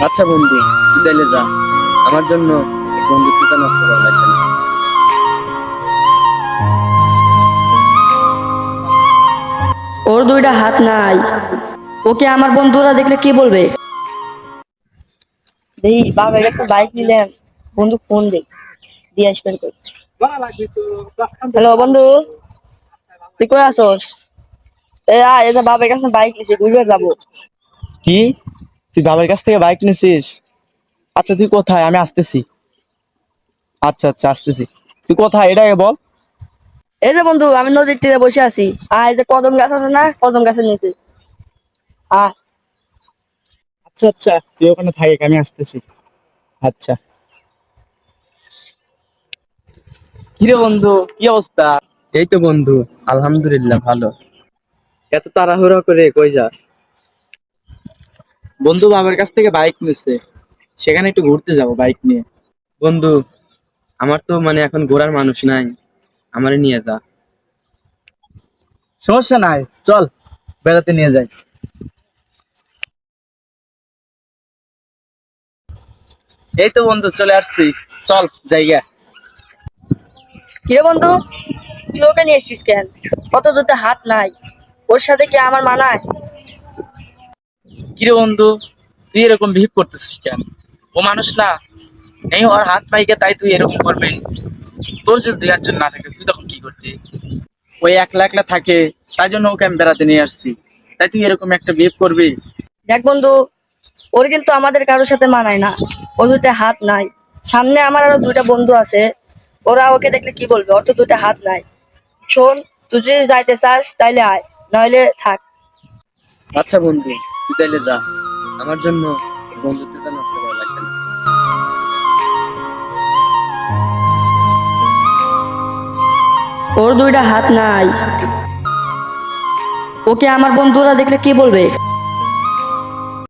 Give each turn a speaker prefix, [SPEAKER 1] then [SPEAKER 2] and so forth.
[SPEAKER 1] আচ্ছা বন্ধু, তুই তাইলে যা। আমার জন্য এই বন্ধুত্বটা নষ্ট করা লাগবে না।
[SPEAKER 2] ওর দুইটা হাত নাই, ওকে আমার বন্ধুরা দেখলে কি বলবে?
[SPEAKER 3] দেখি বাবার একটা বাইক নিলেন, বন্ধু ফোন দে, দিয়ে আসবেন কই। হ্যালো বন্ধু, তুই কই আসস? এটা বাবার কাছে বাইক নিছি, ঘুরবে যাবো।
[SPEAKER 4] কি? তুই বাবার কাছ থেকে বাইক নিছিস? আচ্ছা তুই কোথায়? আমি আসতেছি। আচ্ছা আচ্ছা আসতেছি। তুই কোথায় এটা আগে বল।
[SPEAKER 3] এই যে বন্ধু, আমি নদীর তীরে বসে আছি। এই যে কদম গাছ আছে না, কদম গাছের নিচে। আয়।
[SPEAKER 4] আচ্ছা আচ্ছা তুই ওখানে থাকিস, আমি আসতেছি। আচ্ছা। কিরে বন্ধু, কি অবস্থা?
[SPEAKER 1] এই তো বন্ধু, আলহামদুলিল্লাহ ভালো। এত তাড়াহুড়া করে কই যা?
[SPEAKER 4] বন্ধু বাবার কাছ থেকে বাইক নিচ্ছে, সেখানে একটু ঘুরতে যাব বাইক নিয়ে।
[SPEAKER 1] বন্ধু, আমার তো মানে এখন ঘোরার মানুষ নাই, আমারে নিয়ে যা।
[SPEAKER 4] সমস্যা নাই, চল বেড়াতে নিয়ে যাই। এই তো বন্ধু চলে আসছি, চল জায়গা।
[SPEAKER 3] কিরে বন্ধু, তুই ওকে নিয়ে এসছিস কেন? কত দুটো হাত নাই, ওর সাথে কি আমার মানায়?
[SPEAKER 4] কিরে বন্ধু, তুই এরকম বিহেভ করতেছিস কেন? ও মানুষ না? এই ওর হাত পাইকে তাই তুই এরকম করবি? তোর যদি দুই একজন না থাকে তুই তখন কি করতি? ওই একলা একলা থাকে, তাই জন্য ওকে আমি বেড়াতে নিয়ে আসছি, তাই তুই এরকম একটা বিহেভ করবি?
[SPEAKER 3] দেখ বন্ধু, ওর কিন্তু আমাদের কারোর সাথে মানায় না। ও দুটো হাত নাই। সামনে আমার আরো দুইটা বন্ধু আছে, ওরা ওকে দেখলে কি বলবে? ওর তো দুটো হাত নাই। শোন, তুই যদি যাইতে চাস তাইলে আয়, নইলে থাক।
[SPEAKER 1] আচ্ছা বন্ধু, তুই তাইলে যা। আমার জন্য এই বন্ধুত্বটা নষ্ট করা লাগবে না।
[SPEAKER 2] ওর দুইটা হাত নাই, ওকে আমার বন্ধুরা দেখলে কি বলবে?